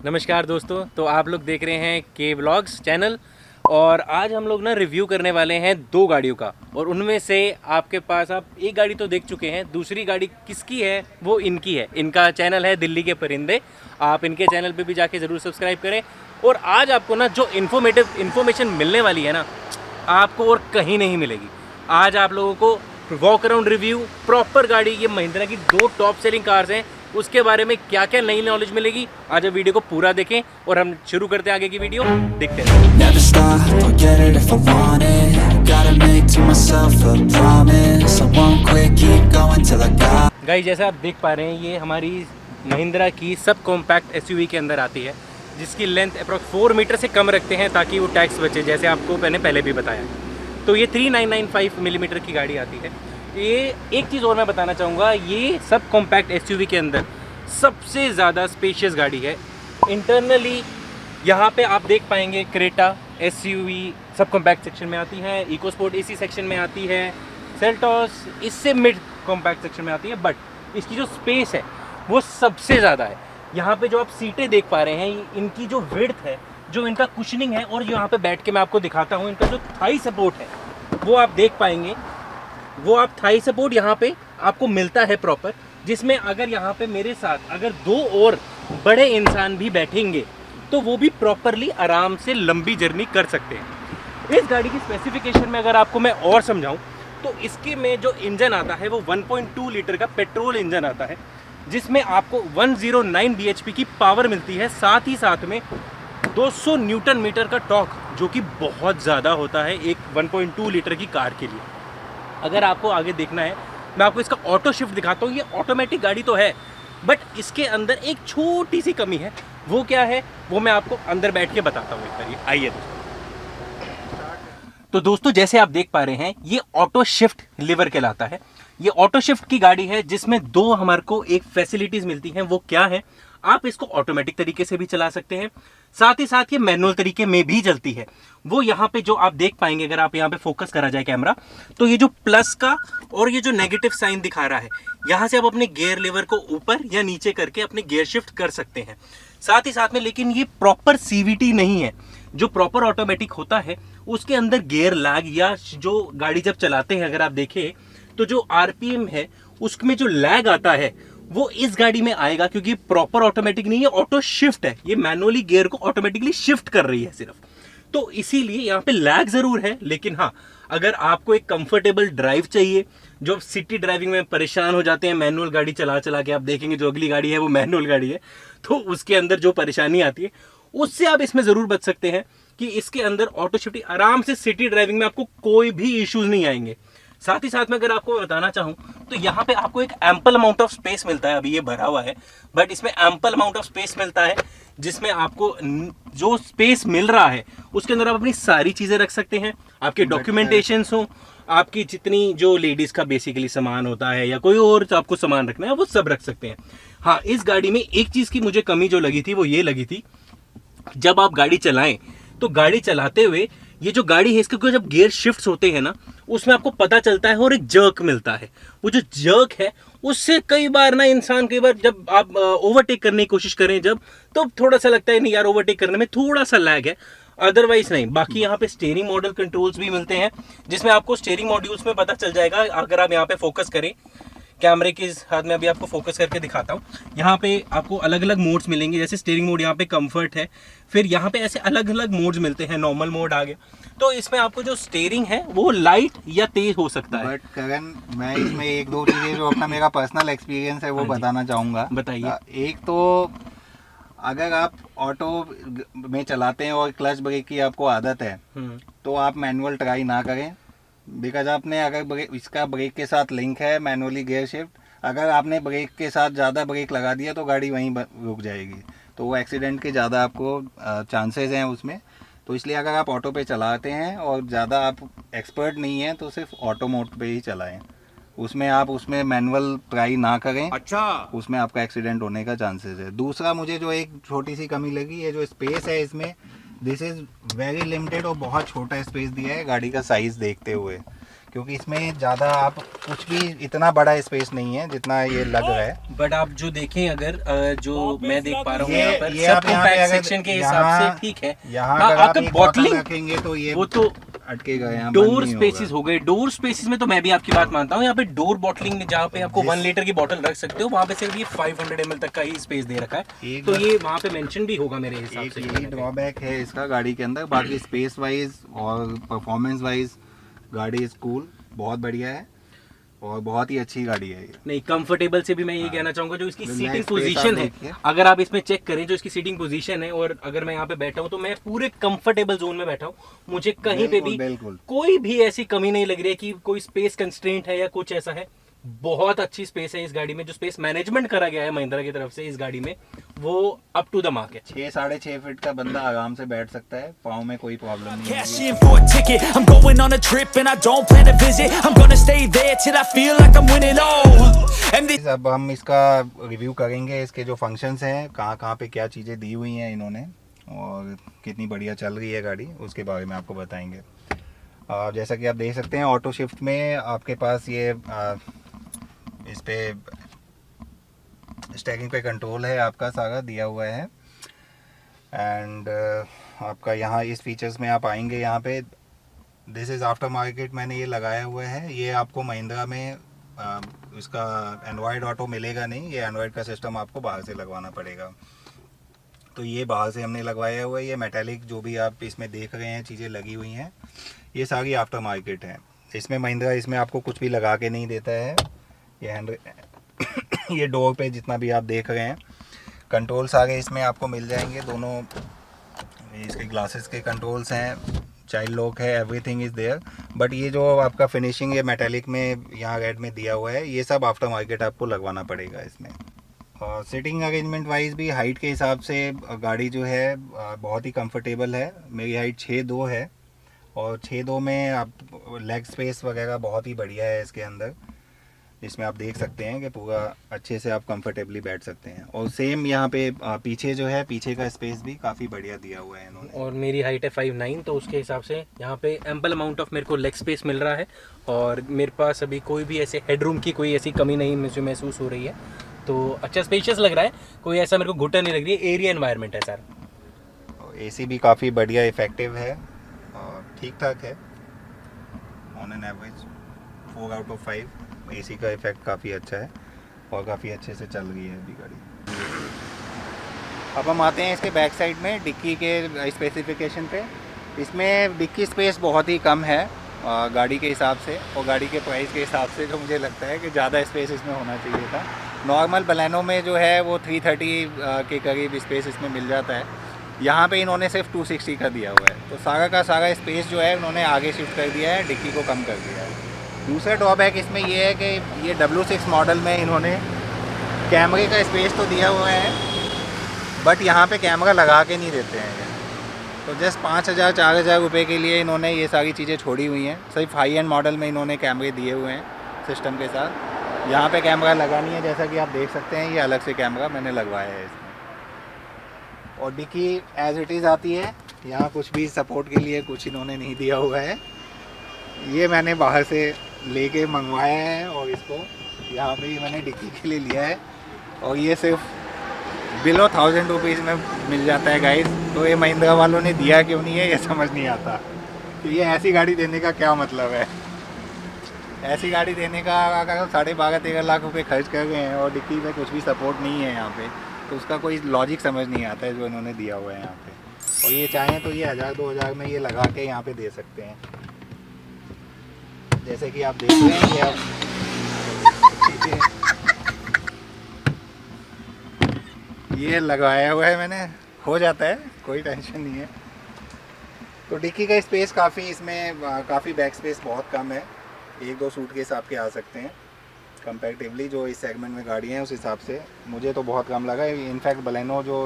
नमस्कार दोस्तों, तो आप लोग देख रहे हैं के व्लॉग्स चैनल। और आज हम लोग ना रिव्यू करने वाले हैं दो गाड़ियों का। और उनमें से आपके पास आप एक गाड़ी तो देख चुके हैं, दूसरी गाड़ी किसकी है वो इनकी है। इनका चैनल है दिल्ली के परिंदे, आप इनके चैनल पे भी जाके ज़रूर सब्सक्राइब करें। और आज आपको ना जो इन्फॉर्मेशन मिलने वाली है ना, आपको और कहीं नहीं मिलेगी। आज आप लोगों को वॉक अराउंड रिव्यू, प्रॉपर गाड़ी, ये महिंद्रा की दो टॉप सेलिंग कार्स हैं, उसके बारे में क्या क्या नई नॉलेज मिलेगी। आज आप वीडियो को पूरा देखें और हम शुरू करते हैं आगे की वीडियो। देखते हैं। Never stop, I'll get it if I want it. Gotta make to myself a promise. I won't quit, keep going till I got. Guys, जैसा आप देख पा रहे हैं, ये हमारी महिंद्रा की सब कॉम्पैक्ट एसयूवी के अंदर आती है, जिसकी लेंथ अप्रॉक्स 4 मीटर से कम रखते हैं ताकि वो टैक्स बचे, जैसे आपको मैंने पहले भी बताया। तो ये 3995 मिलीमीटर की गाड़ी आती है। ये एक चीज़ और मैं बताना चाहूँगा, ये सब कॉम्पैक्ट एसयूवी के अंदर सबसे ज़्यादा स्पेशियस गाड़ी है। इंटरनली यहाँ पे आप देख पाएंगे Creta SUV sub compact section में आती है, इको स्पोर्ट एसी सेक्शन में आती है, सेल्टॉस इससे मिड कॉम्पैक्ट सेक्शन में आती है। बट इसकी जो स्पेस है वो सबसे ज़्यादा है। यहाँ पे जो आप सीटें देख पा रहे हैं, इनकी जो विड्थ है, जो इनका कुशनिंग है, और यहाँ पे बैठ के मैं आपको दिखाता हूँ, इनका जो थाई सपोर्ट है वो आप देख पाएंगे। वो आप थाई सपोर्ट यहाँ पे आपको मिलता है प्रॉपर, जिसमें अगर यहाँ पे मेरे साथ अगर दो और बड़े इंसान भी बैठेंगे तो वो भी प्रॉपरली आराम से लंबी जर्नी कर सकते हैं। इस गाड़ी की स्पेसिफिकेशन में अगर आपको मैं और समझाऊं तो इसके में जो इंजन आता है वो 1.2 लीटर का पेट्रोल इंजन आता है, जिसमें आपको 109 bhp की पावर मिलती है। साथ ही साथ में 200 न्यूटन मीटर का टॉर्क, जो कि बहुत ज़्यादा होता है एक 1.2 लीटर की कार के लिए। अगर आपको आगे देखना है, मैं आपको इसका ऑटो शिफ्ट दिखाता हूँ। ये ऑटोमेटिक गाड़ी तो है, बट इसके अंदर एक छोटी सी कमी है। वो क्या है वो मैं आपको अंदर बैठ के बताता हूँ। एक बार आइए तो दोस्तों, जैसे आप देख पा रहे हैं, ये ऑटो शिफ्ट लीवर कहलाता है। ये ऑटो शिफ्ट की गाड़ी है जिसमें दो हमारे को एक फैसिलिटीज मिलती हैं। वो क्या है, आप इसको ऑटोमेटिक तरीके से भी चला सकते हैं, साथ ही साथ ये मैनुअल तरीके में भी चलती है। वो यहाँ पे जो आप देख पाएंगे, अगर आप यहाँ पे फोकस करा जाए कैमरा, तो ये जो प्लस का और ये जो नेगेटिव साइन दिखा रहा है, यहाँ से आप अपने गियर लीवर को ऊपर या नीचे करके अपने गियर शिफ्ट कर सकते हैं। साथ ही साथ में, लेकिन ये प्रॉपर सीवीटी नहीं है। जो प्रॉपर ऑटोमेटिक होता है उसके अंदर गियर लैग, या जो गाड़ी जब चलाते हैं अगर आप देखें तो जो आरपीएम है उसमें जो लैग आता है वो इस गाड़ी में आएगा, क्योंकि प्रॉपर ऑटोमेटिक नहीं है, ऑटो शिफ्ट है। ये मैनुअली गियर को ऑटोमेटिकली शिफ्ट कर रही है सिर्फ। तो इसीलिए यहाँ पे लैग जरूर है, लेकिन हाँ, अगर आपको एक कंफर्टेबल ड्राइव चाहिए, जो सिटी ड्राइविंग में परेशान हो जाते हैं मैनुअल गाड़ी चला चला के, आप देखेंगे जो अगली गाड़ी है वो मैनुअल गाड़ी है, तो उसके अंदर जो परेशानी आती है उससे आप इसमें जरूर बच सकते हैं कि इसके अंदर ऑटो शिफ्ट आराम से सिटी ड्राइविंग में आपको कोई भी इश्यूज नहीं आएंगे। साथ ही साथ में अगर आपको बताना चाहूं तो यहाँ पे आपको एक एम्पल अमाउंट ऑफ स्पेस मिलता है। अभी ये भरा हुआ है, बट इसमें एम्पल अमाउंट ऑफ स्पेस मिलता है, जिसमें आपको जो स्पेस मिल रहा है उसके अंदर आप अपनी सारी चीजें रख सकते हैं। आपके डॉक्यूमेंटेशंस हो, आपकी जितनी जो लेडीज का बेसिकली सामान होता है या कोई और जो आपको सामान रखना है वो सब रख सकते हैं। हाँ, इस गाड़ी में एक चीज की मुझे कमी जो लगी थी वो ये लगी थी, जब आप गाड़ी चलाएं तो गाड़ी चलाते हुए ये जो गाड़ी है इसके जब गियर शिफ्ट्स होते हैं ना, उसमें आपको पता चलता है और एक जर्क मिलता है। वो जो जर्क है उससे कई बार ना इंसान, कई बार जब आप ओवरटेक करने की कोशिश करें जब, तो थोड़ा सा लगता है नहीं यार, ओवरटेक करने में थोड़ा सा लैग है, अदरवाइज नहीं। बाकी यहाँ पे स्टीयरिंग मॉडल कंट्रोल्स भी मिलते हैं, जिसमें आपको स्टीयरिंग मॉड्यूल्स में पता चल जाएगा। अगर आप यहाँ पे फोकस करें कैमरे के हाथ में, अभी आपको फोकस करके दिखाता हूँ, यहाँ पे आपको अलग अलग मोड्स मिलेंगे। जैसे स्टीयरिंग मोड यहाँ पे कंफर्ट है, फिर यहाँ पे ऐसे अलग अलग मोड्स मिलते हैं, नॉर्मल मोड आ गया। तो इसमें आपको जो स्टीयरिंग है वो लाइट या तेज हो सकता है। बट करण, मैं इसमें एक दो चीजें जो अपना मेरा पर्सनल एक्सपीरियंस है वो बताना चाहूँगा। बताइए। एक तो अगर आप ऑटो में चलाते हैं और क्लच ब्रेक की आपको आदत है तो आप मैनुअल ट्राई ना करें, बिकॉज आपने अगर इसका ब्रेक के साथ लिंक है मैनुअली गियर शिफ्ट, अगर आपने ब्रेक के साथ ज़्यादा ब्रेक लगा दिया तो गाड़ी वहीं रुक जाएगी, तो वो एक्सीडेंट के ज़्यादा आपको चांसेस हैं उसमें। तो इसलिए अगर आप ऑटो पे चलाते हैं और ज़्यादा आप एक्सपर्ट नहीं हैं तो सिर्फ ऑटो मोड पे ही चलाएं, उसमें मैनुअल ट्राई ना करें। अच्छा, उसमें आपका एक्सीडेंट होने का चांसेस है। दूसरा, मुझे जो एक छोटी सी कमी लगी है, जो स्पेस है इसमें, दिस इज़ वेरी लिमिटेड और बहुत छोटा स्पेस दिया है गाड़ी का साइज़ देखते हुए, क्योंकि इसमें ज़्यादा आप कुछ भी इतना बड़ा स्पेस नहीं है जितना ये लग रहा है। बट आप जो देखें अगर जो मैं देख पा रहा हूँ ये- यहाँ पर ये सब आप यहाँ पे कॉम्पैक्ट अगर सेक्शन के हिसाब यहाँ- से ठीक है। यहाँ हाँ, अगर आप आपका एक बॉटल बॉटलिंग रखेंगे तो ये वो तो अटकेगा, यहाँ बंद डोर नहीं स्पेसिस होगा। हो गए। डोर स्पेसिस में तो मैं भी आपकी बात मानता हूँ, यहाँ पे डोर बॉटलिंग में जहाँ पे आपको 1 लीटर की बोतल रख सकते हो वहाँ पे सिर्फ ये 500 ml तक का ही स्पेस दे रखा है, एक तो बार- ये वहाँ पे मेंशन भी होगा मेरे हिसाब एक से। यही ड्रॉबैक है इसका गाड़ी के अंदर, बाकी स्पेस वाइज और परफॉर्मेंस वाइज गाड़ी कूल बहुत बढ़िया है और बहुत ही अच्छी गाड़ी है ये। नहीं, कंफर्टेबल से भी मैं ये कहना चाहूंगा, जो इसकी जो सीटिंग leg space पोजीशन आप है, देखिए। अगर आप इसमें चेक करें जो इसकी सीटिंग पोजीशन है, और अगर मैं यहाँ पे बैठा हूँ तो मैं पूरे कंफर्टेबल जोन में बैठा हूँ। मुझे कहीं पे भी बिल्कुल कोई भी ऐसी कमी नहीं लग रही है कि कोई स्पेस कंस्ट्रेंट है या कुछ ऐसा है। बहुत अच्छी स्पेस है इस गाड़ी में, जो स्पेस मैनेजमेंट करा गया है महिंद्रा की तरफ से इस गाड़ी में, वो अप टू द मार्क है। 6-6.5 फीट का बंदा आराम से बैठ सकता है, पाँव में कोई प्रॉब्लम नहीं Cash है। in for a ticket. I'm going on a trip and I don't plan to visit. I'm gonna stay there till I feel like I'm winning all. And this अब हम इसका रिव्यू करेंगे, इसके जो functions हैं, कहाँ कहाँ पे क्या चीज़ें दी हुई हैं इन्होंने और कितनी बढ़िया चल रही है गाड़ी, उसके बारे में आपको बताएंगे। जैसा कि आप देख सकते हैं ऑटो शिफ्ट में आपके पास ये इस पे स्टेयरिंग पे कंट्रोल है आपका सारा दिया हुआ है। एंड आपका यहाँ इस फीचर्स में आप आएंगे, यहाँ पे दिस इज़ आफ्टर मार्केट मैंने ये लगाया हुआ है। ये आपको महिंद्रा में इसका एंड्रॉयड ऑटो मिलेगा नहीं, ये एंड्रॉयड का सिस्टम आपको बाहर से लगवाना पड़ेगा। तो ये बाहर से हमने लगवाया हुआ है। ये मेटालिक जो भी आप इसमें देख रहे हैं चीज़ें लगी हुई हैं, ये सारी आफ्टर मार्केट है। इसमें महिंद्रा इसमें आपको कुछ भी लगा के नहीं देता है। ये ये डोर पे जितना भी आप देख रहे हैं कंट्रोल सारे इसमें आपको मिल जाएंगे। दोनों इसके ग्लासेस के कंट्रोल्स हैं, चाइल्ड लॉक है, एवरीथिंग इज़ देयर। बट ये जो आपका फिनिशिंग है मेटालिक में यहाँ रेड में दिया हुआ है, ये सब आफ्टर मार्केट आपको लगवाना पड़ेगा इसमें। और सीटिंग अरेंजमेंट वाइज भी हाइट के हिसाब से गाड़ी जो है बहुत ही कंफर्टेबल है। मेरी हाइट 6'2" है और 6'2" में आप लेग स्पेस वगैरह बहुत ही बढ़िया है इसके अंदर। इसमें आप देख सकते हैं कि पूरा अच्छे से आप कंफर्टेबली बैठ सकते हैं। और सेम यहाँ पे पीछे जो है, पीछे का स्पेस भी काफ़ी बढ़िया दिया हुआ है इन्होंने। और मेरी हाइट है 5'9", तो उसके हिसाब से यहाँ पे एम्पल अमाउंट ऑफ मेरे को लेग स्पेस मिल रहा है और मेरे पास अभी कोई भी ऐसे हेडरूम की कोई ऐसी कमी नहीं मुझे महसूस हो रही है। तो अच्छा स्पेशियस लग रहा है, कोई ऐसा मेरे को घुटन नहीं लग रही है। एरिया एनवायरनमेंट है सर। एसी भी काफ़ी बढ़िया इफेक्टिव है और ठीक ठाक है। On an average 4 out of 5 AC का इफेक्ट काफ़ी अच्छा है और काफ़ी अच्छे से चल रही है अभी गाड़ी। अब हम आते हैं इसके बैक साइड में डिक्की के स्पेसिफिकेशन पे। इसमें डिक्की स्पेस बहुत ही कम है गाड़ी के हिसाब से और गाड़ी के प्राइस के हिसाब से, जो मुझे लगता है कि ज़्यादा स्पेस इसमें होना चाहिए था। नॉर्मल बलेनो में जो है वो 330 के करीब स्पेस इसमें मिल जाता है, यहाँ पे इन्होंने सिर्फ 260 का दिया हुआ है। तो सारा का सारा स्पेस जो है उन्होंने आगे शिफ्ट कर दिया है, डिक्की को कम कर दिया है। दूसरा ड्रॉबैक इसमें ये है कि ये W6 मॉडल में इन्होंने कैमरे का स्पेस तो दिया हुआ है बट यहाँ पे कैमरा लगा के नहीं देते हैं। तो जस्ट 5,000-4,000 रुपये के लिए इन्होंने ये सारी चीज़ें छोड़ी हुई हैं। सिर्फ हाई एंड मॉडल में इन्होंने कैमरे दिए हुए हैं सिस्टम के साथ। यहाँ पे कैमरा लगा नहीं है, जैसा कि आप देख सकते हैं, ये अलग से कैमरा मैंने लगवाया है इसमें। और डिक्की एज इट इज़ आती है, यहाँ कुछ भी सपोर्ट के लिए कुछ इन्होंने नहीं दिया हुआ है। ये मैंने बाहर से लेके मंगवाया है और इसको यहाँ पे ही मैंने डिक्की के लिए लिया है और ये सिर्फ बिलो 1000 रुपीज़ में मिल जाता है गाइस। तो ये महिंद्रा वालों ने दिया क्यों नहीं है ये समझ नहीं आता। तो ये ऐसी गाड़ी देने का क्या मतलब है? ऐसी गाड़ी देने का अगर 12.5-13 लाख रुपए खर्च कर गए हैं और डिक्की में कुछ भी सपोर्ट नहीं है यहाँ पे, तो उसका कोई लॉजिक समझ नहीं आता है जो इन्होंने दिया हुआ है यहाँ पे। और ये चाहें तो ये 1000-2000 में ये लगा के यहाँ पे दे सकते हैं, जैसे कि आप देख रहे हैं। ये ये लगाया हुआ है मैंने, हो जाता है, कोई टेंशन नहीं है। तो डिक्की का स्पेस काफ़ी, इसमें काफ़ी बैक स्पेस बहुत कम है, 1-2 सूटकेस आपके आ सकते हैं। कंपैरेटिवली जो इस सेगमेंट में गाड़ियाँ हैं उस हिसाब से मुझे तो बहुत कम लगा। इनफैक्ट बलेनो जो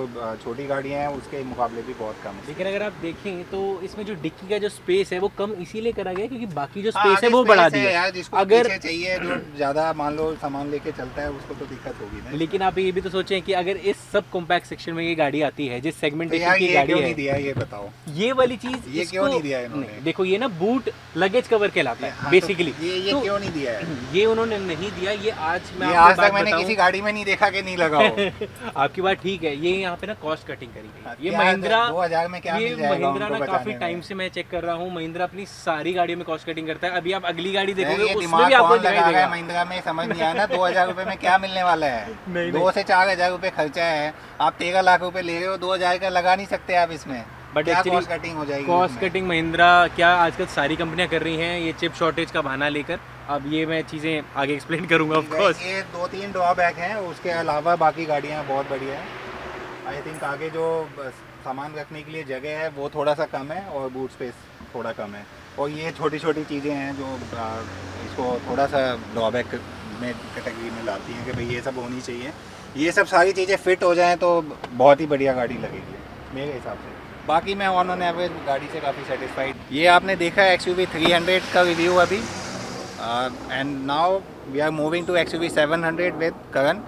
छोटी गाड़ियाँ हैं उसके मुकाबले भी बहुत कम है। लेकिन अगर आप देखें तो इसमें जो डिक्की का जो स्पेस है वो कम इसीलिए करा गया क्योंकि बाकी जो हाँ, स्पेस है वो space बढ़ा है दिया यार, जिसको अगर पीछे चाहिए जो ज़्यादा मान लो सामान लेके चलता है उसको तो दिक्कत होगी ना। लेकिन आप ये भी तो सोचें कि अगर इस सब कॉम्पैक्ट सेक्शन में ये गाड़ी आती है जिस तो सेगमेंटेशन यार की ये गाड़ी क्यों है नहीं दिया ये बताओ, ये वाली चीज ये क्यों नहीं दिया इन्होंने? नहीं, देखो ये ना बूट लगेज कवर कहलाता है हाँ, बेसिकली। तो ये तो क्यों नहीं दिया है? ये उन्होंने नहीं दिया। ये आज मैं ये आपको आज बात तक मैंने बताऊं- किसी गाड़ी में नहीं देखा कि नहीं लगा हो। आपकी बात ठीक है। ये यहाँ पे ना कॉस्ट कटिंग करी गई है। ये क्या महिंद्रा 2000 में क्या ये मिल जाएगा महिंद्रा उनको ना बचाने काफी में? टाइम से मैं चेक कर रहा हूँ। महिंद्रा अपनी सारी गाड़ियों में कॉस्ट कटिंग करता है। अभी आप अगली गाड़ी ये देखोगे उसमें दिमाग भी आपको कौन दिखाई लगा रहा है देगा। महिंद्रा में, समझ नहीं आया ना। 2000 रुपए में क्या मिलने वाला है? नहीं, 2 से 4 हजार रुपए खर्चा है, आप 13 लाख रुपए ले रहे हो, 2000 का लगा नहीं सकते आप इसमें। बट क्या एक्चुअली कॉस्ट कटिंग हो जाएगी? कॉस्ट उसमें? कटिंग महिंद्रा क्या आजकल सारी कंपनियां कर रही हैं ये चिप शॉर्टेज का बहाना लेकर। अब ये मैं चीज़ें आगे एक्सप्लेन करूंगा ऑफ कोर्स। ये 2-3 ड्रॉबैक हैं, उसके अलावा बाकी गाड़ियाँ बहुत बढ़िया हैं। आई थिंक आगे जो सामान रखने के लिए जगह है वो थोड़ा सा कम है और बूट स्पेस थोड़ा कम है। और ये छोटी छोटी चीज़ें हैं जो इसको थोड़ा सा ड्रॉबैक में कैटेगरी में लाती हैं कि भाई ये सब होनी चाहिए। ये सब सारी चीज़ें फिट हो जाएं तो बहुत ही बढ़िया गाड़ी लगेगी मेरे हिसाब से। बाकी मैं ऑन एवरेज गाड़ी से काफ़ी सेटिस्फाइड। ये आपने देखा है XUV 300 का रिव्यू अभी, and now we are moving to XUV 700 with Karan.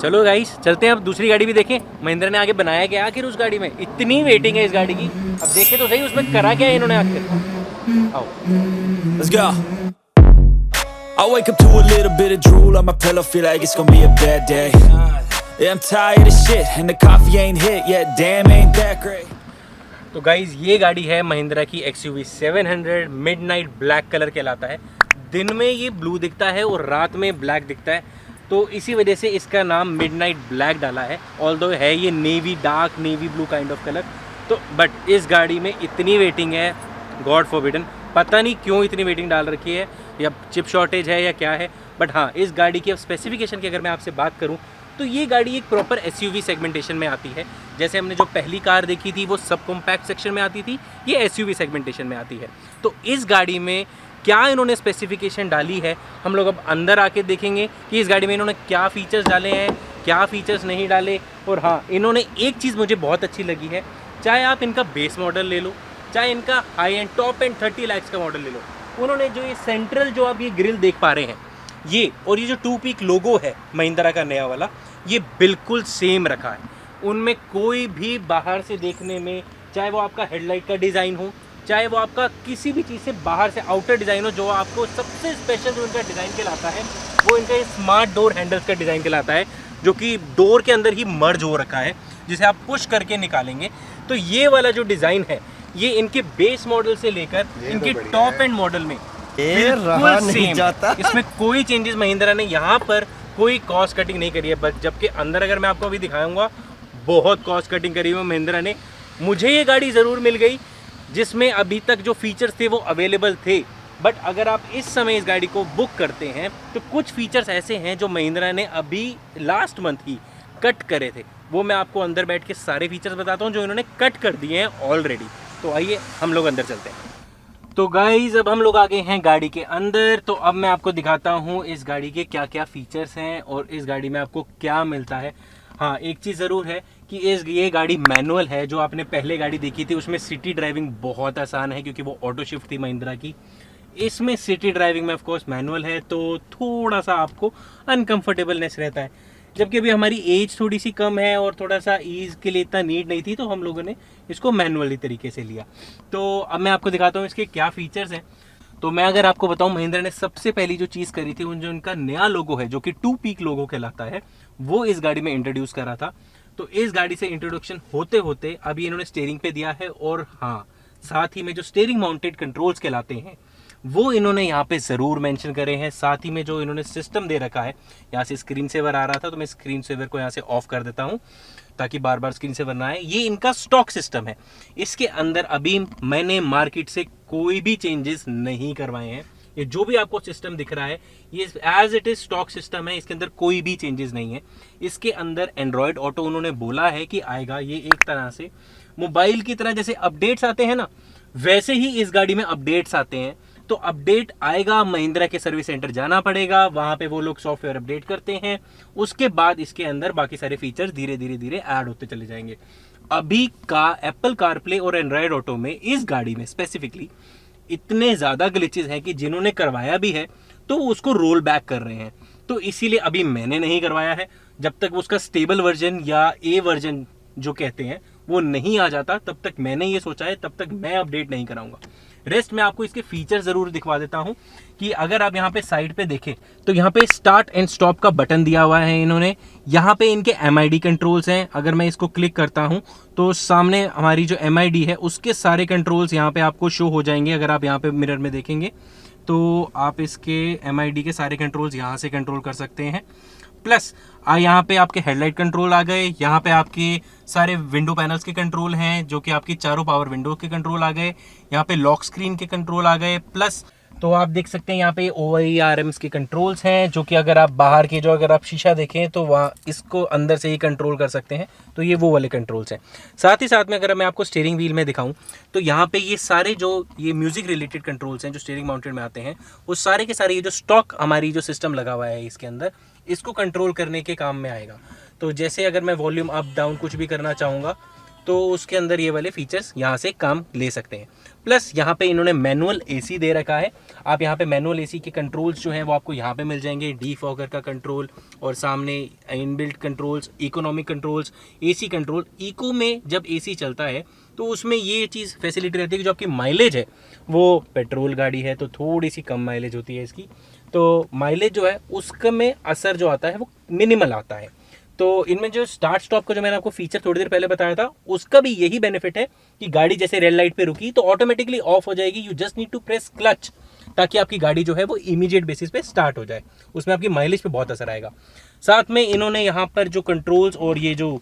चलो गाइस चलते हैं अब दूसरी गाड़ी भी देखें महिंद्रा ने आगे बनाया क्या आखिर उस गाड़ी में। इतनी वेटिंग है इस गाड़ी की, अब देखें तो सही उसमें करा क्या है इन्होंने आखिर। आओ Let's go. I wake up to a little bit of drool on my pillow, feel like it's gonna be a bad day. Yeah, I'm tired of shit and the coffee ain't hit yet, damn ain't that great. तो guys ये गाड़ी है महिंद्रा की XUV 700 midnight black colour कहलाता है। दिन में ये ब्लू दिखता है और रात में ब्लैक दिखता है, तो इसी वजह से इसका नाम मिडनाइट ब्लैक डाला है। ऑल्दो है ये navy dark navy blue kind of colour. तो बट इस गाड़ी में इतनी वेटिंग है गॉड फॉरबिडन, पता नहीं क्यों इतनी वेटिंग डाल रखी है, या चिप शॉर्टेज है या क्या है। बट हाँ, इस गाड़ी की स्पेसिफिकेशन की अगर मैं आपसे बात करूँ तो ये गाड़ी एक प्रॉपर SUV सेगमेंटेशन में आती है। जैसे हमने जो पहली कार देखी थी वो सब कॉम्पैक्ट सेक्शन में आती थी, ये SUV सेगमेंटेशन में आती है। तो इस गाड़ी में क्या इन्होंने स्पेसिफिकेशन डाली है हम लोग अब अंदर आके देखेंगे कि इस गाड़ी में इन्होंने क्या फीचर्स डाले हैं, क्या फीचर्स नहीं डाले। और हाँ, इन्होंने एक चीज़ मुझे बहुत अच्छी लगी है, चाहे आप इनका बेस मॉडल ले लो, चाहे इनका high and top and 30 lakh का मॉडल ले लो, उन्होंने जो ये सेंट्रल जो आप ये ग्रिल देख पा रहे हैं ये, और ये जो 2 पीक लोगो है महिंद्रा का नया वाला, ये बिल्कुल सेम रखा है। उनमें कोई भी बाहर से देखने में, चाहे वो आपका हेडलाइट का डिज़ाइन हो, चाहे वो आपका किसी भी चीज़ से बाहर से आउटर डिज़ाइन हो, जो आपको सबसे स्पेशल जो इनका डिज़ाइन कहलाता है वो इनका ये स्मार्ट डोर हैंडल्स का डिज़ाइन कहलाता है, जो कि डोर के अंदर ही मर्ज हो रखा है, जिसे आप पुश करके निकालेंगे। तो ये वाला जो डिज़ाइन है ये इनके बेस मॉडल से लेकर इनके टॉप एंड मॉडल में बिल्कुल सेम है। इसमें कोई चेंजेस महिंद्रा ने यहाँ पर कोई कॉस्ट कटिंग नहीं करी है, बट जबकि अंदर अगर मैं आपको अभी दिखाऊंगा बहुत कॉस्ट कटिंग करी हुई महिंद्रा ने। मुझे ये गाड़ी ज़रूर मिल गई जिसमें अभी तक जो फीचर्स थे वो अवेलेबल थे, बट अगर आप इस समय इस गाड़ी को बुक करते हैं तो कुछ फीचर्स ऐसे हैं जो महिंद्रा ने अभी लास्ट मंथ ही कट करे थे। वो मैं आपको अंदर बैठ के सारे फीचर्स बताता हूँ जो इन्होंने कट कर दिए हैं ऑलरेडी। तो आइए हम लोग अंदर चलते हैं। तो गाइज अब हम लोग आ गए हैं गाड़ी के अंदर। तो अब मैं आपको दिखाता हूँ इस गाड़ी के क्या क्या फीचर्स हैं और इस गाड़ी में आपको क्या मिलता है। हाँ, एक चीज़ ज़रूर है कि ये गाड़ी मैनुअल है। जो आपने पहले गाड़ी देखी थी उसमें सिटी ड्राइविंग बहुत आसान है क्योंकि वो ऑटो शिफ्ट थी महिंद्रा की। इसमें सिटी ड्राइविंग में ऑफकोर्स मैनुअल है, तो थोड़ा सा आपको अनकम्फर्टेबलनेस रहता है। जबकि अभी हमारी एज थोड़ी सी कम है और थोड़ा सा ईज़ के लिए इतना नीड नहीं थी, तो हम लोगों ने इसको मैनुअली तरीके से लिया। तो अब मैं आपको दिखाता हूँ इसके क्या फीचर्स हैं। तो मैं अगर आपको बताऊं, महिंद्रा ने सबसे पहली जो चीज़ करी थी, जो इनका नया लोगो है जो कि 2 पीक लोगो कहलाता है, वो इस गाड़ी में इंट्रोड्यूस करा था। तो इस गाड़ी से इंट्रोडक्शन होते होते अभी इन्होंने स्टीयरिंग पे दिया है, और हाँ, साथ ही में जो स्टीयरिंग माउंटेड कंट्रोल्स कहलाते हैं वो इन्होंने यहाँ पे ज़रूर मेंशन करे हैं। साथ ही में जो इन्होंने सिस्टम दे रखा है, यहाँ से स्क्रीन सेवर आ रहा था तो मैं स्क्रीन सेवर को यहाँ से ऑफ कर देता हूँ ताकि बार बार स्क्रीन सेवर ना आए। ये इनका स्टॉक सिस्टम है, इसके अंदर अभी मैंने मार्केट से कोई भी चेंजेस नहीं करवाए हैं। ये जो भी आपको सिस्टम दिख रहा है ये as it is stock system है, इसके अंदर कोई भी चेंजेस नहीं है। इसके अंदर एंड्रॉयड ऑटो उन्होंने बोला है कि आएगा। ये एक तरह से मोबाइल की तरह जैसे अपडेट्स आते हैं ना, वैसे ही इस गाड़ी में अपडेट्स आते हैं। तो अपडेट आएगा, महिंद्रा के सर्विस सेंटर जाना पड़ेगा, वहां पे वो लोग सॉफ्टवेयर अपडेट करते हैं, उसके बाद इसके अंदर बाकी सारे फीचर्स धीरे धीरे ऐड होते चले जाएंगे। अभी का एप्पल कारप्ले और एंड्रॉयड ऑटो में इस गाड़ी में स्पेसिफिकली इतने ज़्यादा ग्लिचेस हैं कि जिन्होंने करवाया भी है तो उसको रोल बैक कर रहे हैं। तो इसीलिए अभी मैंने नहीं करवाया है। जब तक उसका स्टेबल वर्जन या ए वर्जन जो कहते हैं वो नहीं आ जाता, तब तक मैंने ये सोचा है, तब तक मैं अपडेट नहीं कराऊंगा। रेस्ट में आपको इसके फीचर ज़रूर दिखवा देता हूं कि अगर आप यहाँ पे साइड पे देखें तो यहाँ पे स्टार्ट एंड स्टॉप का बटन दिया हुआ है इन्होंने। यहाँ पे इनके MID कंट्रोल्स हैं। अगर मैं इसको क्लिक करता हूँ तो सामने हमारी जो MID है उसके सारे कंट्रोल्स यहाँ पे आपको शो हो जाएंगे। अगर आप यहाँ पे मिरर में देखेंगे तो आप इसके MID के सारे कंट्रोल्स यहाँ से कंट्रोल कर सकते हैं। प्लस यहाँ पे आपके हेडलाइट कंट्रोल आ गए, यहाँ पे आपके सारे विंडो पैनल्स के कंट्रोल हैं जो कि आपकी चारों पावर विंडो के कंट्रोल आ गए, यहाँ पे लॉक स्क्रीन के कंट्रोल आ गए। प्लस तो आप देख सकते हैं यहाँ पे OIRMs के कंट्रोल्स हैं जो कि अगर आप बाहर के जो अगर आप शीशा देखें तो वहाँ इसको अंदर से ही कंट्रोल कर सकते हैं, तो ये वो वाले कंट्रोल्स हैं। साथ ही साथ में अगर मैं आपको स्टीयरिंग व्हील में दिखाऊं तो यहाँ पे ये सारे जो ये म्यूजिक रिलेटेड कंट्रोल्स हैं जो स्टीयरिंग माउंटेड में आते हैं, वो सारे के सारे ये जो स्टॉक हमारी जो सिस्टम लगा हुआ है इसके अंदर, इसको कंट्रोल करने के काम में आएगा। तो जैसे अगर मैं वॉल्यूम अप डाउन कुछ भी करना चाहूँगा तो उसके अंदर ये वाले फीचर्स यहाँ से काम ले सकते हैं। प्लस यहाँ पे इन्होंने मैनुअल AC दे रखा है। आप यहाँ पे मैनुअल AC के कंट्रोल्स जो हैं वो आपको यहाँ पे मिल जाएंगे, डीफॉगर का कंट्रोल और सामने inbuilt controls, economic controls, AC control. Eco में जब AC चलता है तो उसमें ये चीज़ फैसिलिटी रहती है कि जो आपकी माइलेज है वो पेट्रोल गाड़ी है तो थोड़ी सी कम माइलेज होती है इसकी, तो माइलेज जो है उसका में असर जो आता है वो मिनिमल आता है। तो इनमें जो स्टार्ट स्टॉप का जो मैंने आपको फीचर थोड़ी देर पहले बताया था उसका भी यही बेनिफिट है कि गाड़ी जैसे रेड लाइट पे रुकी तो ऑटोमेटिकली ऑफ हो जाएगी। You just need to press clutch ताकि आपकी गाड़ी जो है वो इमीडिएट बेसिस पे स्टार्ट हो जाए। उसमें आपकी माइलेज पे बहुत असर आएगा। साथ में इन्होंने यहाँ पर जो कंट्रोल्स और ये जो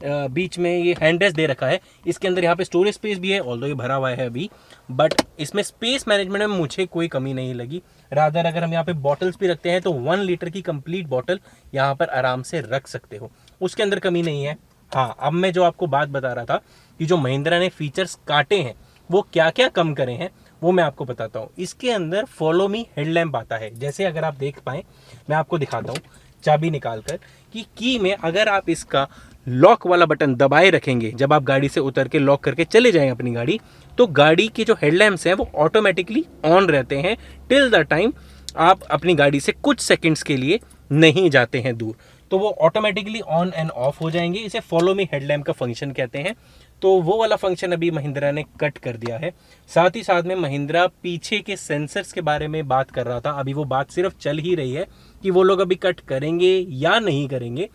बीच में ये हैंड रेस्ट दे रखा है, इसके अंदर यहाँ पे स्टोरेज स्पेस भी है, ऑल्दो ये भरा हुआ है अभी, बट इसमें स्पेस मैनेजमेंट में मुझे कोई कमी नहीं लगी। रादर अगर हम यहाँ पे बॉटल्स भी रखते हैं तो 1 लीटर की कंप्लीट बॉटल यहाँ पर आराम से रख सकते हो, उसके अंदर कमी नहीं है। हाँ, अब मैं जो आपको बात बता रहा था कि जो महिंद्रा ने फीचर्स काटे हैं वो क्या क्या कम करे हैं वो मैं आपको बताता हूँ। इसके अंदर फॉलो मी हेडलैम्प आता है। जैसे अगर आप देख पाएँ, मैं आपको दिखाता हूँ चाबी निकाल कर कि की में अगर आप इसका लॉक वाला बटन दबाए रखेंगे, जब आप गाड़ी से उतर के लॉक करके चले जाएं अपनी गाड़ी, तो गाड़ी के जो हेडलैम्प्स हैं वो ऑटोमेटिकली ऑन रहते हैं टिल द टाइम आप अपनी गाड़ी से कुछ सेकंड्स के लिए नहीं जाते हैं दूर, तो वो ऑटोमेटिकली ऑन एंड ऑफ हो जाएंगे। इसे फॉलो मी हेडलैम्प का फंक्शन कहते हैं। तो वो वाला फंक्शन अभी महिंद्रा ने कट कर दिया है। साथ ही साथ में महिंद्रा पीछे के सेंसर्स के बारे में बात कर रहा था, अभी वो बात सिर्फ चल ही रही है कि वो लोग अभी कट करेंगे या नहीं करेंगे,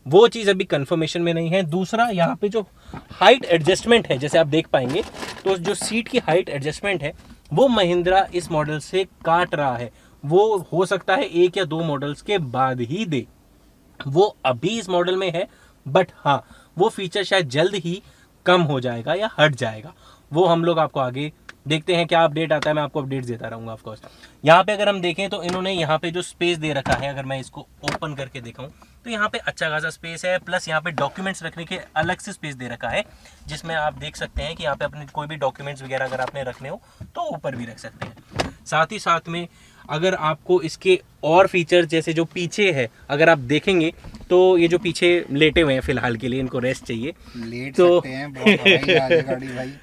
वो चीज़ अभी कंफर्मेशन में नहीं है। दूसरा, यहाँ पे जो हाइट एडजस्टमेंट है, जैसे आप देख पाएंगे तो जो सीट की हाइट एडजस्टमेंट है वो महिंद्रा इस मॉडल से काट रहा है। वो हो सकता है 1 या 2 मॉडल्स के बाद ही दे, वो अभी इस मॉडल में है, बट हाँ वो फीचर शायद जल्द ही कम हो जाएगा या हट जाएगा। वो हम लोग आपको आगे देखते हैं क्या अपडेट आता है, मैं आपको अपडेट्स देता रहूँगा ऑफ कोर्स। यहाँ पे अगर हम देखें तो इन्होंने यहाँ पे जो स्पेस दे रखा है, अगर मैं इसको ओपन करके दिखाऊं तो यहाँ पे अच्छा खासा स्पेस है। प्लस यहाँ पे डॉक्यूमेंट्स रखने के अलग से स्पेस दे रखा है, जिसमें आप देख सकते हैं कि यहाँ पे अपने कोई भी डॉक्यूमेंट्स वगैरह अगर आपने रखने हो तो ऊपर भी रख सकते हैं। साथ ही साथ में अगर आपको इसके और फीचर जैसे जो पीछे है अगर आप देखेंगे तो ये जो पीछे लेटे हुए हैं फिलहाल के लिए, इनको रेस्ट चाहिए, लेट तो सकते हैं, बहुत हवाई जहाज है गाड़ी भाई।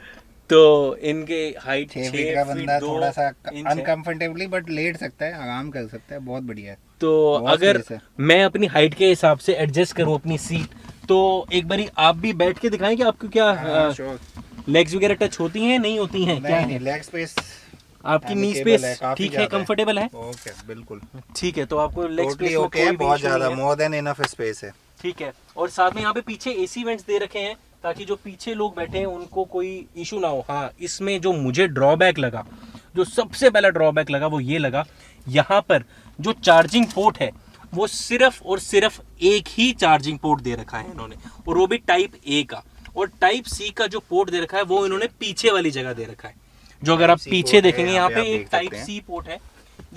तो इनके हाइट 6 फीट का बंदा थोड़ा सा अनकंफर्टेबली बट लेट सकता है, आराम कर सकता है, बहुत बढ़िया है। तो अगर मैं अपनी हाइट के हिसाब से एडजस्ट करूं अपनी सीट, तो एक बारी आप भी बैठ के दिखाएं कि आपको क्या लेग्स वगैरह टच होती हैं नहीं होती हैं, क्या है लेग स्पेस, आपकी नी स्पेस ठीक है, कंफर्टेबल है? ओके, बिल्कुल ठीक है। तो आपको लेग स्पेस में ओके, बहुत ज्यादा मोर देन इनफ स्पेस है, ठीक है। और साथ में यहाँ पे पीछे AC वेंट्स दे रखे हैं ताकि जो पीछे लोग बैठे हैं उनको कोई इशू ना हो। हाँ, इसमें जो मुझे ड्रॉबैक लगा, जो सबसे पहला ड्रॉबैक लगा वो ये लगा, यहाँ पर जो चार्जिंग पोर्ट है वो सिर्फ और सिर्फ एक ही चार्जिंग पोर्ट दे रखा है इन्होंने, और वो भी टाइप A का। और टाइप C का जो पोर्ट दे रखा है वो इन्होंने पीछे वाली जगह दे रखा है, जो अगर आप पीछे देखेंगे यहाँ पे एक टाइप C पोर्ट है।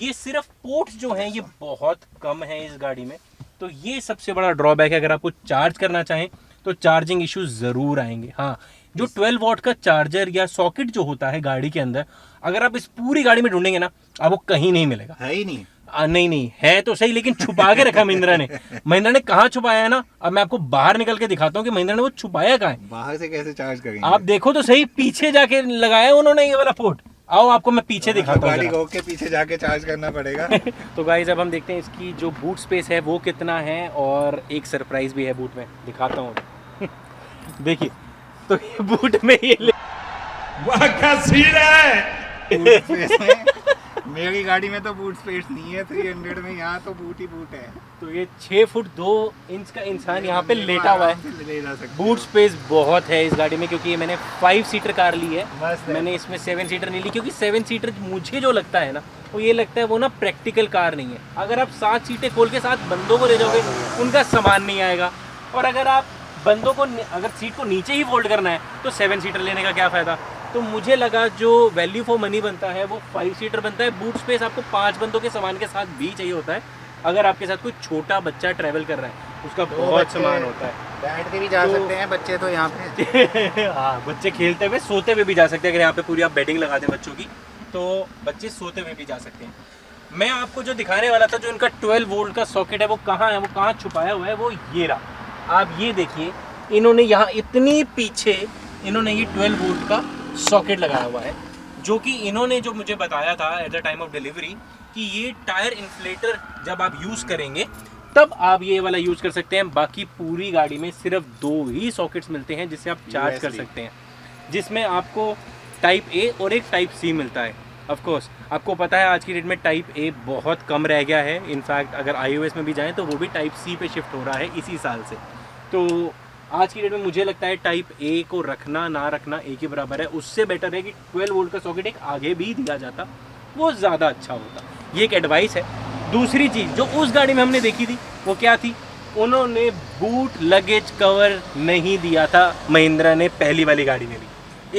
ये सिर्फ पोर्ट जो है ये बहुत कम है इस गाड़ी में, तो ये सबसे बड़ा ड्रॉबैक है। अगर आपको चार्ज करना चाहें तो चार्जिंग इश्यूज ज़रूर आएंगे। हाँ, जो 12 वॉट का चार्जर या सॉकेट जो होता है गाड़ी के अंदर, अगर आप इस पूरी गाड़ी में ढूंढेंगे ना, आपको कहीं नहीं मिलेगा। है ही नहीं। नहीं है तो सही, लेकिन छुपा के रखा महिंद्रा ने। महिंद्रा ने कहाँ छुपाया है ना, अब मैं आपको बाहर निकल के दिखाता हूँ कि महिंद्रा ने वो छुपाया कहाँ है। बाहर से कैसे चार्ज करेंगे? आप देखो तो सही, पीछे जाके लगाया उन्होंने ये वाला पोर्ट। आओ आपको मैं पीछे दिखाता हूँ। गाड़ी रोक के पीछे जाके चार्ज करना पड़ेगा। तो गाइस अब हम देखते हैं इसकी जो बूट स्पेस है वो कितना है, और एक सरप्राइज भी है बूट में, दिखाता हूँ। देखिए, तो ये बूट में ये बूट स्पेस में मेरी गाड़ी में तो बूट स्पेस नहीं है 300 में, यहाँ तो बूट ही बूट है। तो ये 6 फुट 2 इंच का इंसान यहाँ पे लेटा हुआ है। ले जा सकते बूट स्पेस बहुत है इस गाड़ी में, क्योंकि ये मैंने 5 सीटर कार ली है। मस्त है। मैंने इसमें 7 सीटर नहीं ली, क्योंकि 7 सीटर मुझे जो लगता है ना, वो ये लगता है वो ना प्रैक्टिकल कार नहीं है। अगर आप 7 सीटें खोल के 7 बंदों को ले जाओगे, उनका सामान नहीं आएगा। और अगर आप बंदों को अगर सीट को नीचे ही फोल्ड करना है तो 7 सीटर लेने का क्या फ़ायदा। तो मुझे लगा जो वैल्यू फॉर मनी बनता है वो 5 सीटर बनता है। बूट स्पेस आपको 5 बंदों के सामान के साथ भी चाहिए होता है। अगर आपके साथ कोई छोटा बच्चा ट्रैवल कर रहा है, उसका बहुत सामान होता है। बैठ के भी जा सकते हैं बच्चे तो यहाँ पे। हाँ, बच्चे खेलते हुए सोते हुए भी जा सकते हैं। अगर यहाँ पे पूरी आप बेडिंग लगा दें बच्चों की, तो बच्चे सोते हुए भी जा सकते हैं। मैं आपको जो दिखाने वाला था, जो इनका 12 वोल्ट का सॉकेट है वो कहाँ है, वो कहाँ छुपाया हुआ है, वो ये रहा। आप ये देखिए, इन्होंने यहाँ इतनी पीछे इन्होंने ये 12 वोल्ट का सॉकेट लगाया हुआ है, जो कि इन्होंने जो मुझे बताया था at the time of delivery कि ये टायर इन्फ्लेटर जब आप यूज़ करेंगे तब आप ये वाला यूज़ कर सकते हैं। बाकी पूरी गाड़ी में सिर्फ 2 ही सॉकेट्स मिलते हैं जिससे आप चार्ज कर सकते हैं, जिसमें आपको टाइप ए और एक टाइप सी मिलता है। ऑफ कोर्स आपको पता है आज की डेट में टाइप ए बहुत कम रह गया है। इनफैक्ट अगर iOS में भी जाएं तो वो भी टाइप सी पे शिफ्ट हो रहा है इसी साल से। तो आज की डेट में मुझे लगता है टाइप ए को रखना ना रखना एक ही बराबर है। उससे बेटर है कि 12 वोल्ट का सॉकेट एक आगे भी दिया जाता, वो ज़्यादा अच्छा होता। ये एक एडवाइस है। दूसरी चीज़ जो उस गाड़ी में हमने देखी थी वो क्या थी, उन्होंने बूट लगेज कवर नहीं दिया था महिंद्रा ने पहली वाली गाड़ी में भी,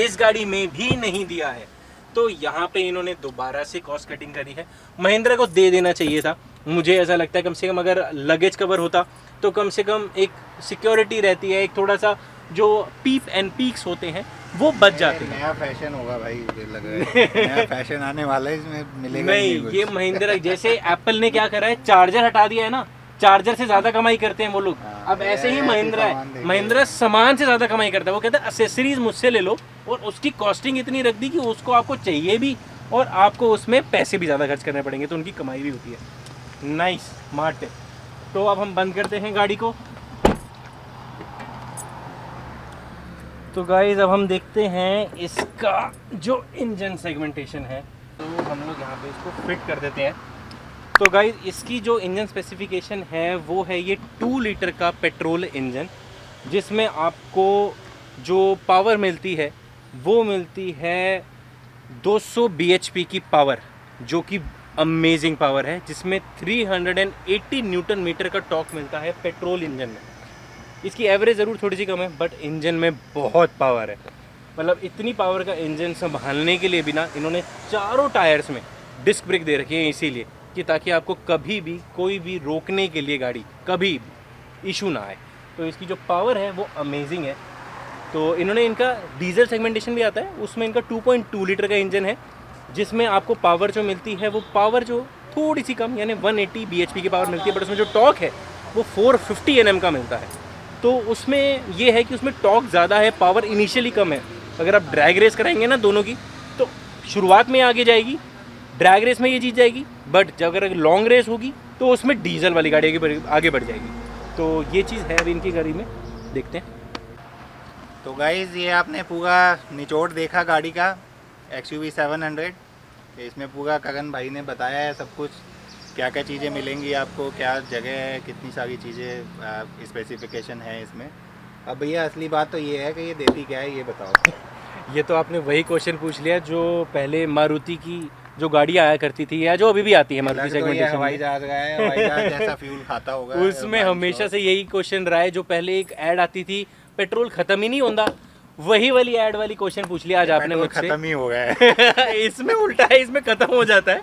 इस गाड़ी में भी नहीं दिया है। तो यहाँ पे इन्होंने दोबारा से कॉस्ट कटिंग करी है। महिंद्रा को दे देना चाहिए था, मुझे ऐसा लगता है। कम से कम अगर लगेज कवर होता तो कम से कम एक सिक्योरिटी रहती है, एक थोड़ा सा जो पीप एंड पीक्स होते हैं वो बच जाते हैं। नया फैशन होगा भाई, ये लग रहा है नया फैशन आने वाला है, इसमें मिलेगा नहीं, ये महिंद्रा जैसे एप्पल ने क्या करा है, चार्जर हटा दिया है ना, चार्जर से ज्यादा कमाई करते हैं वो लोग। अब ऐसे ही महिंद्रा है, महिंद्रा सामान से ज्यादा कमाई करता है। वो कहता है एक्सेसरीज मुझसे ले लो, और उसकी कॉस्टिंग इतनी रख दी कि उसको आपको चाहिए भी और आपको उसमें पैसे भी ज़्यादा खर्च करने पड़ेंगे, तो उनकी कमाई भी होती है। नाइस, स्मार्ट है। तो अब हम बंद करते हैं गाड़ी को। तो गाइस अब हम देखते हैं इसका जो इंजन सेगमेंटेशन है, तो हम लोग यहाँ पे इसको फिट कर देते हैं। तो गाइस इसकी जो इंजन स्पेसिफिकेशन है वो है ये 2 लीटर का पेट्रोल इंजन, जिसमें आपको जो पावर मिलती है वो मिलती है 200 bhp की पावर, जो कि अमेजिंग पावर है, जिसमें 380 न्यूटन मीटर का टॉर्क मिलता है पेट्रोल इंजन में। इसकी एवरेज ज़रूर थोड़ी सी कम है, बट इंजन में बहुत पावर है। मतलब इतनी पावर का इंजन संभालने के लिए भी ना इन्होंने चारों टायर्स में डिस्क ब्रेक दे रखी है, इसीलिए कि ताकि आपको कभी भी कोई भी रोकने के लिए गाड़ी कभी इशू ना आए। तो इसकी जो पावर है वो अमेजिंग है। तो इन्होंने इनका डीजल सेगमेंटेशन भी आता है, उसमें इनका 2.2 लीटर का इंजन है, जिसमें आपको पावर जो मिलती है वो पावर जो थोड़ी सी कम, यानी 180 bhp की पावर मिलती है, बट उसमें जो टॉर्क है वो 450 Nm का मिलता है। तो उसमें ये है कि उसमें टॉर्क ज़्यादा है, पावर इनिशियली कम है। अगर आप ड्रैग रेस कराएंगे ना दोनों की, तो शुरुआत में आगे जाएगी, ड्रैग रेस में ये जीत जाएगी, बट जब अगर लॉन्ग रेस होगी तो उसमें डीजल वाली गाड़ी आगे बढ़ जाएगी। तो ये चीज़ है अभी इनकी गाड़ी में, देखते हैं। तो गाइज ये आपने पूरा निचोड़ देखा गाड़ी का XUV 700। इसमें पूरा करण भाई ने बताया है सब कुछ, क्या क्या चीज़ें मिलेंगी आपको, क्या जगह है, कितनी सारी चीज़ें स्पेसिफिकेशन है इसमें। अब भैया असली बात तो ये है कि ये देती क्या है, ये बताओ। ये तो आपने वही क्वेश्चन पूछ लिया जो पहले मारुति की जो गाड़ी आया करती थी या जो अभी भी आती है मारुति सेगमेंटेशन, हवाई जहाज का है, हवाई जहाज जैसा फ्यूल खाता होगा। उसमें हमेशा से यही क्वेश्चन रहा है। जो पहले एक ऐड आती थी, पेट्रोल खत्म ही नहीं होता, वही वाली ऐड वाली क्वेश्चन पूछ लिया आज आपने मुझसे। खत्म ही हो गया है। इसमें उल्टा है, इसमें खत्म हो जाता है।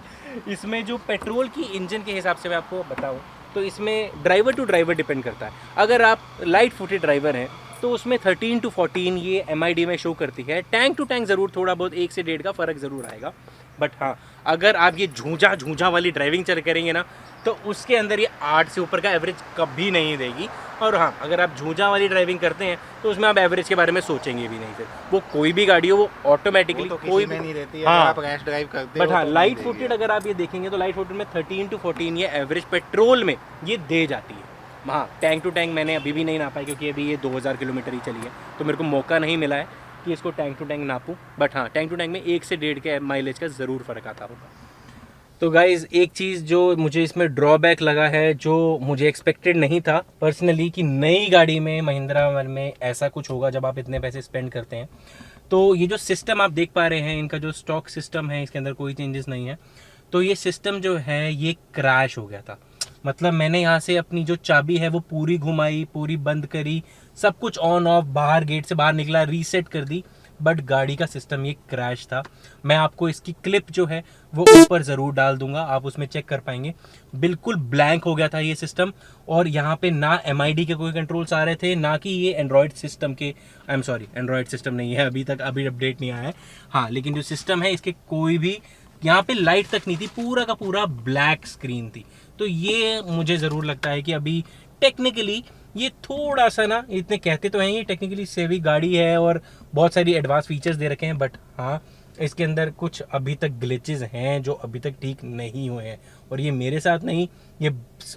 इसमें जो पेट्रोल की इंजन के हिसाब से मैं आपको बताऊं तो इसमें ड्राइवर टू ड्राइवर डिपेंड करता है। अगर आप लाइट फुटेड ड्राइवर हैं तो उसमें 13 to 14 ये MID में शो करती है। टैंक टू टैंक ज़रूर थोड़ा बहुत 1 से 1.5 का फ़र्क ज़रूर आएगा, बट हाँ अगर आप ये झूझा वाली ड्राइविंग चल करेंगे ना तो उसके अंदर ये 8 से ऊपर का एवरेज कभी नहीं देगी। और हाँ अगर आप झूझा वाली ड्राइविंग करते हैं तो उसमें आप एवरेज के बारे में सोचेंगे भी नहीं, फिर वो कोई भी गाड़ी हो वो ऑटोमेटिकली कोई में नहीं रहती है, हाँ, आप रैश ड्राइव करते बट हो हाँ तो लाइट नहीं फुटेड देगी। अगर आप ये देखेंगे तो लाइट फुटेड में 13 to 14 ये एवरेज पेट्रोल में ये दे जाती है। हाँ टैंक टू टैंक मैंने अभी भी नहीं नापा है क्योंकि अभी ये 2000 किलोमीटर ही चली है, तो मेरे को मौका नहीं मिला है कि इसको टैंक टू टैंक नापूं। बट हाँ टैंक टू टैंक में 1 से 1.5 के माइलेज का ज़रूर फ़र्क आता होगा। तो गाइज़ एक चीज़ जो मुझे इसमें ड्रॉबैक लगा है, जो मुझे एक्सपेक्टेड नहीं था पर्सनली कि नई गाड़ी में महिंद्रा में ऐसा कुछ होगा जब आप इतने पैसे स्पेंड करते हैं। तो ये जो सिस्टम आप देख पा रहे हैं, इनका जो स्टॉक सिस्टम है इसके अंदर कोई चेंजेस नहीं है। तो ये सिस्टम जो है ये क्रैश हो गया था। मतलब मैंने यहाँ से अपनी जो चाबी है वो पूरी घुमाई, पूरी बंद करी, सब कुछ ऑन ऑफ, बाहर गेट से बाहर निकला, रीसेट कर दी, बट गाड़ी का सिस्टम ये क्रैश था। मैं आपको इसकी क्लिप जो है वो ऊपर ज़रूर डाल दूंगा, आप उसमें चेक कर पाएंगे। बिल्कुल ब्लैंक हो गया था ये सिस्टम, और यहाँ पे ना MID के कोई कंट्रोल्स आ रहे थे, ना कि ये एंड्रॉयड सिस्टम के, I am sorry Android system नहीं है अभी तक, अभी अपडेट नहीं आया है। हाँ लेकिन जो सिस्टम है इसके कोई भी यहाँ पे लाइट तक नहीं थी, पूरा का पूरा ब्लैक स्क्रीन थी। तो ये मुझे ज़रूर लगता है कि अभी टेक्निकली ये थोड़ा सा ना, इतने कहते तो हैं ये टेक्निकली सेवी गाड़ी है और बहुत सारी एडवांस फीचर्स दे रखे हैं, बट हाँ इसके अंदर कुछ अभी तक ग्लिचेस हैं जो अभी तक ठीक नहीं हुए हैं। और ये मेरे साथ नहीं, ये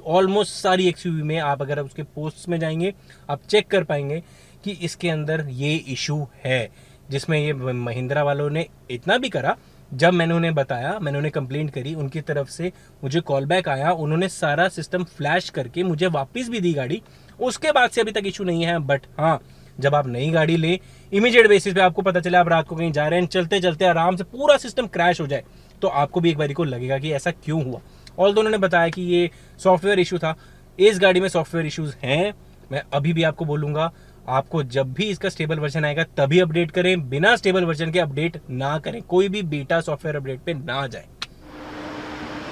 ऑलमोस्ट सारी XUV में आप अगर उसके पोस्ट्स में जाएंगे आप चेक कर पाएंगे कि इसके अंदर ये इशू है, जिसमें ये महिंद्रा वालों ने इतना भी करा। जब मैंने उन्हें बताया, मैंने उन्हें कंप्लेंट करी, उनकी तरफ से मुझे कॉल बैक आया, उन्होंने सारा सिस्टम फ्लैश करके मुझे वापस भी दी गाड़ी। उसके बाद से अभी तक इशू नहीं है। बट हाँ जब आप नई गाड़ी ले, इमीडिएट बेसिस पे आपको पता चला आप रात को कहीं जा रहे हैं, चलते चलते आराम से पूरा सिस्टम क्रैश हो जाए, तो आपको भी एक बारी को लगेगा कि ऐसा क्यों हुआ। ऑल दोनों ने बताया कि ये सॉफ्टवेयर इशू था। इस गाड़ी में सॉफ्टवेयर इशूज़ हैं, मैं अभी भी आपको बोलूँगा, आपको जब भी इसका स्टेबल वर्जन आएगा तभी अपडेट करें, बिना स्टेबल वर्जन के अपडेट ना करें, कोई भी बीटा सॉफ्टवेयर अपडेट पे ना जाए।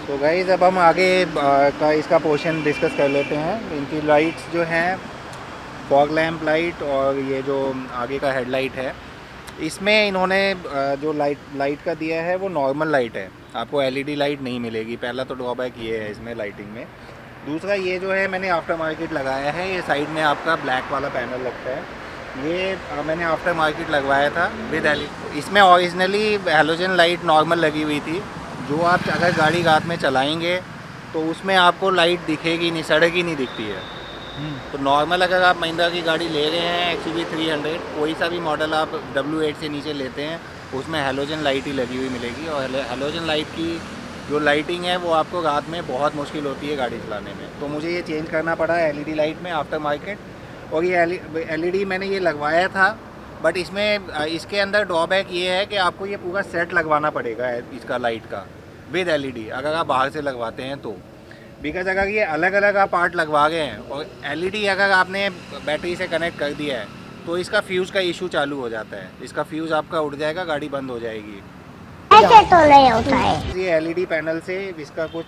तो गाइस अब हम आगे का इसका पोर्शन डिस्कस कर लेते हैं। इनकी लाइट्स जो हैं, फॉग लैम्प लाइट और ये जो आगे का हेडलाइट है, इसमें इन्होंने जो लाइट का दिया है वो नॉर्मल लाइट है, आपको LED लाइट नहीं मिलेगी। पहला तो ड्रॉबैक ये है इसमें लाइटिंग में। दूसरा ये जो है मैंने आफ्टर मार्केट लगाया है, ये साइड में आपका ब्लैक वाला पैनल लगता है, ये मैंने आफ्टर मार्केट लगवाया था विद LED। इसमें ओरिजिनली हैलोजन लाइट नॉर्मल लगी हुई थी, जो आप अगर गाड़ी रात में चलाएंगे तो उसमें आपको लाइट दिखेगी नहीं, सड़क ही नहीं दिखती है। तो नॉर्मल अगर आप महिंद्रा की गाड़ी ले रहे हैं XUV 300, कोई सा भी मॉडल आप W8 से नीचे लेते हैं, उसमें हैलोजन लाइट ही लगी हुई मिलेगी। और हैलोजन लाइट की जो लाइटिंग है वो आपको रात में बहुत मुश्किल होती है गाड़ी चलाने में। तो मुझे ये चेंज करना पड़ा LED लाइट में आफ्टर मार्केट, और ये LED मैंने ये लगवाया था। बट इसमें इसके अंदर ड्रॉबैक ये है कि आपको ये पूरा सेट लगवाना पड़ेगा इसका लाइट का विद LED, अगर आप बाहर से लगवाते हैं तो। बिकॉज अगर ये अलग अलग आप पार्ट लगवा गए हैं और LED अगर आपने बैटरी से कनेक्ट कर दिया है तो इसका फ्यूज़ का इशू चालू हो जाता है, इसका फ्यूज़ आपका उड़ जाएगा, गाड़ी बंद हो जाएगी। ऐसे तो नहीं होता है। ये LED पैनल से इसका कुछ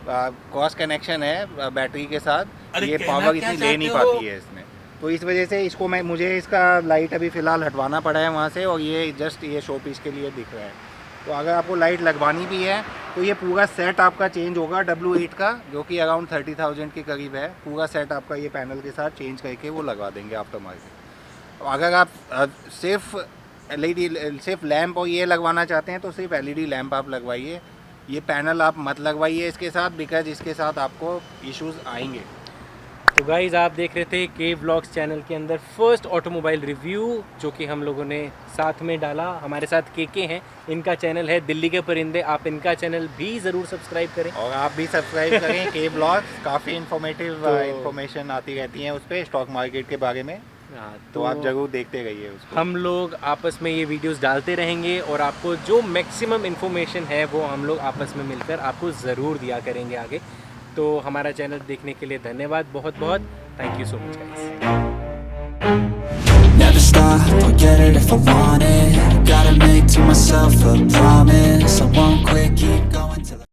क्रॉस कनेक्शन है बैटरी के साथ, ये पावर इतनी ले नहीं पाती है इसमें, तो इस वजह से इसको मुझे इसका लाइट अभी फ़िलहाल हटवाना पड़ा है वहाँ से, और ये जस्ट ये शो पीस के लिए दिख रहा है। तो अगर आपको लाइट लगवानी भी है तो ये पूरा सेट आपका चेंज होगा W8 का, जो कि अराउंड 30,000 के करीब है। पूरा सेट आपका ये पैनल के साथ चेंज करके वो लगवा देंगे आफ्टर मार्केट। अगर आप सिर्फ लैंप और ये लगवाना चाहते हैं तो सिर्फ LED लैंप आप लगवाइए, ये पैनल आप मत लगवाइए इसके साथ, बिकॉज इसके साथ आपको इश्यूज आएंगे। तो गाइज़ आप देख रहे थे के व्लॉग्स चैनल के अंदर फर्स्ट ऑटोमोबाइल रिव्यू जो कि हम लोगों ने साथ में डाला। हमारे साथ के हैं, इनका चैनल है दिल्ली के परिंदे, आप इनका चैनल भी ज़रूर सब्सक्राइब करें। और आप भी सब्सक्राइब करें के व्लॉग्स, काफ़ी इन्फॉर्मेटिव इन्फॉर्मेशन आती रहती है उस पर स्टॉक मार्केट के बारे में, तो आप ज़रूर देखते रहिए उसको। हम लोग आपस में ये वीडियोस डालते रहेंगे और आपको जो मैक्सिमम इन्फॉर्मेशन है वो हम लोग आपस में मिलकर आपको ज़रूर दिया करेंगे आगे। तो हमारा चैनल देखने के लिए धन्यवाद, बहुत बहुत thank you so much guys. Never stop, I'll get it if I want it. Gotta make to myself a promise.